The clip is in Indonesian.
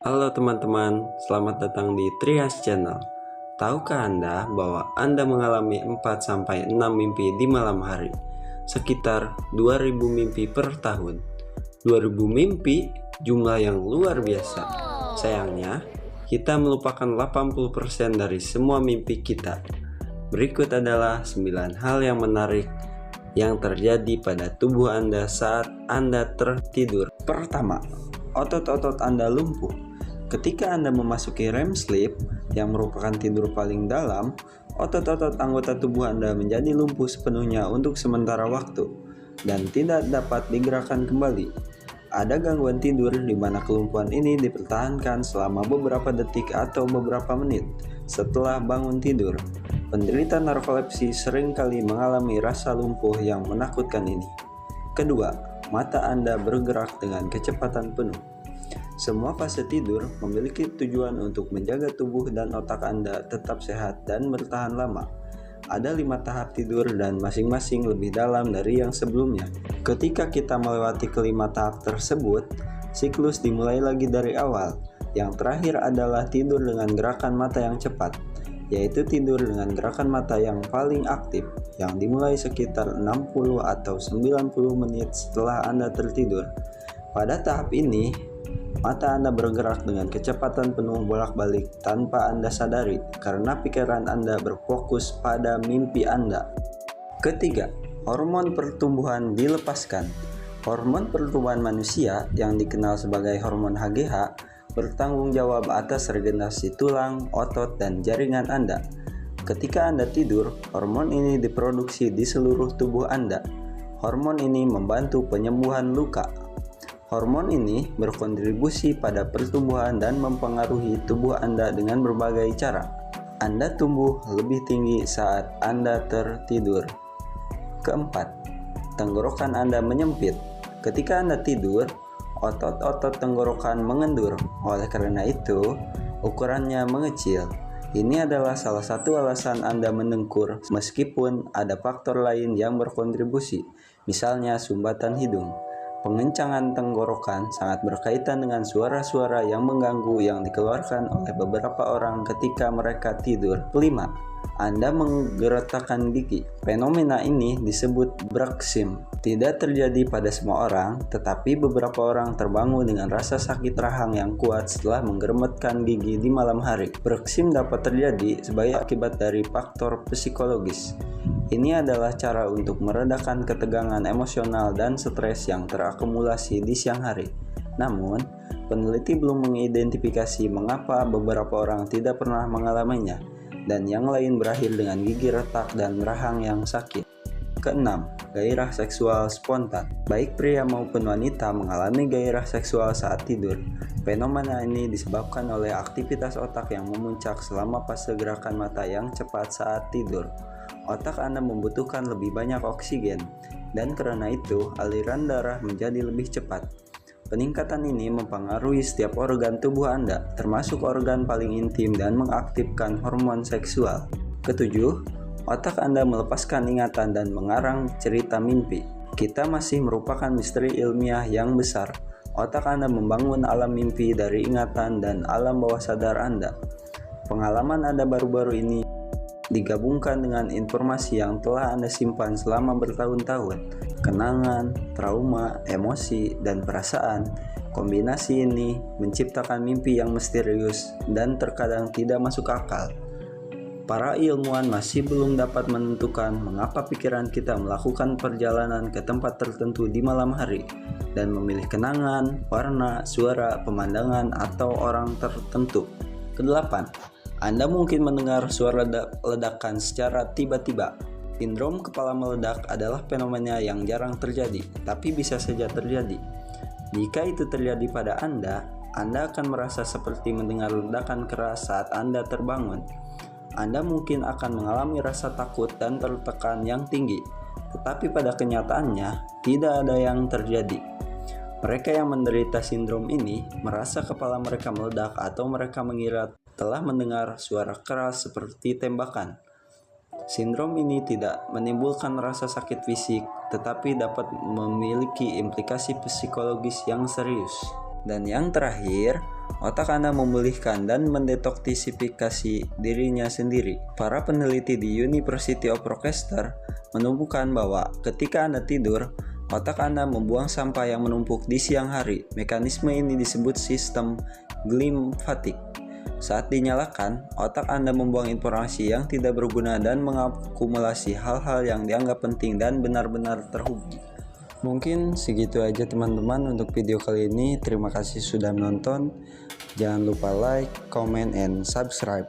Halo teman-teman, selamat datang di Trias Channel. Tahukah Anda bahwa Anda mengalami 4-6 mimpi di malam hari? Sekitar 2000 mimpi per tahun. 2000 mimpi, jumlah yang luar biasa. Sayangnya, kita melupakan 80% dari semua mimpi kita. Berikut adalah 9 hal yang menarik yang terjadi pada tubuh Anda saat Anda tertidur. Pertama, otot-otot Anda lumpuh. Ketika Anda memasuki REM sleep, yang merupakan tidur paling dalam, otot-otot anggota tubuh Anda menjadi lumpuh sepenuhnya untuk sementara waktu dan tidak dapat digerakkan kembali. Ada gangguan tidur di mana kelumpuhan ini dipertahankan selama beberapa detik atau beberapa menit setelah bangun tidur. Penderita narkolepsi seringkali mengalami rasa lumpuh yang menakutkan ini. Kedua, mata Anda bergerak dengan kecepatan penuh. Semua fase tidur memiliki tujuan untuk menjaga tubuh dan otak Anda tetap sehat dan bertahan lama. Ada 5 tahap tidur dan masing-masing lebih dalam dari yang sebelumnya. Ketika kita melewati kelima tahap tersebut, siklus dimulai lagi dari awal. Yang terakhir adalah tidur dengan gerakan mata yang cepat, yaitu tidur dengan gerakan mata yang paling aktif, yang dimulai sekitar 60 atau 90 menit setelah Anda tertidur. Pada tahap ini, mata Anda bergerak dengan kecepatan penuh bolak-balik tanpa Anda sadari karena pikiran Anda berfokus pada mimpi Anda. Ketiga, hormon pertumbuhan dilepaskan. Hormon pertumbuhan manusia yang dikenal sebagai hormon HGH bertanggung jawab atas regenerasi tulang, otot, dan jaringan Anda. Ketika Anda tidur, hormon ini diproduksi di seluruh tubuh Anda. Hormon ini membantu penyembuhan luka. Hormon ini berkontribusi pada pertumbuhan dan mempengaruhi tubuh Anda dengan berbagai cara. Anda tumbuh lebih tinggi saat Anda tertidur. Keempat, tenggorokan Anda menyempit. Ketika Anda tidur, otot-otot tenggorokan mengendur. Oleh karena itu, ukurannya mengecil. Ini adalah salah satu alasan Anda mendengkur meskipun ada faktor lain yang berkontribusi, misalnya sumbatan hidung. Pengencangan tenggorokan sangat berkaitan dengan suara-suara yang mengganggu yang dikeluarkan oleh beberapa orang ketika mereka tidur. Kelima, Anda menggeretakkan gigi. Fenomena ini disebut bruxism. Tidak terjadi pada semua orang, tetapi beberapa orang terbangun dengan rasa sakit rahang yang kuat setelah menggeremetkan gigi di malam hari. Bruxism dapat terjadi sebagai akibat dari faktor psikologis. Ini adalah cara untuk meredakan ketegangan emosional dan stres yang terakumulasi di siang hari. Namun, peneliti belum mengidentifikasi mengapa beberapa orang tidak pernah mengalaminya, dan yang lain berakhir dengan gigi retak dan rahang yang sakit. Keenam, gairah seksual spontan. Baik pria maupun wanita mengalami gairah seksual saat tidur. Fenomena ini disebabkan oleh aktivitas otak yang memuncak selama fase gerakan mata yang cepat saat tidur. Otak Anda membutuhkan lebih banyak oksigen, dan karena itu aliran darah menjadi lebih cepat. Peningkatan ini mempengaruhi setiap organ tubuh Anda, termasuk organ paling intim dan mengaktifkan hormon seksual. Ketujuh, otak Anda melepaskan ingatan dan mengarang cerita mimpi. Kita masih merupakan misteri ilmiah yang besar. Otak Anda membangun alam mimpi dari ingatan dan alam bawah sadar Anda. Pengalaman Anda baru-baru ini digabungkan dengan informasi yang telah Anda simpan selama bertahun-tahun. Kenangan, trauma, emosi, dan perasaan. Kombinasi ini menciptakan mimpi yang misterius dan terkadang tidak masuk akal. Para ilmuwan masih belum dapat menentukan mengapa pikiran kita melakukan perjalanan ke tempat tertentu di malam hari dan memilih kenangan, warna, suara, pemandangan, atau orang tertentu. Kedelapan, Anda mungkin mendengar suara ledakan secara tiba-tiba. Sindrom kepala meledak adalah fenomena yang jarang terjadi, tapi bisa saja terjadi. Jika itu terjadi pada Anda akan merasa seperti mendengar ledakan keras saat Anda terbangun. Anda mungkin akan mengalami rasa takut dan tertekan yang tinggi, tetapi pada kenyataannya tidak ada yang terjadi. Mereka yang menderita sindrom ini merasa kepala mereka meledak atau mereka mengira telah mendengar suara keras seperti tembakan. Sindrom ini tidak menimbulkan rasa sakit fisik, tetapi dapat memiliki implikasi psikologis yang serius. Dan yang terakhir, otak Anda memulihkan dan mendetoksifikasi dirinya sendiri. Para peneliti di University of Rochester menemukan bahwa ketika Anda tidur, otak Anda membuang sampah yang menumpuk di siang hari. Mekanisme ini disebut sistem glymphatic. Saat dinyalakan, otak Anda membuang informasi yang tidak berguna dan mengakumulasi hal-hal yang dianggap penting dan benar-benar terhubung. Mungkin segitu aja teman-teman untuk video kali ini. Terima kasih sudah menonton. Jangan lupa like, comment, and subscribe.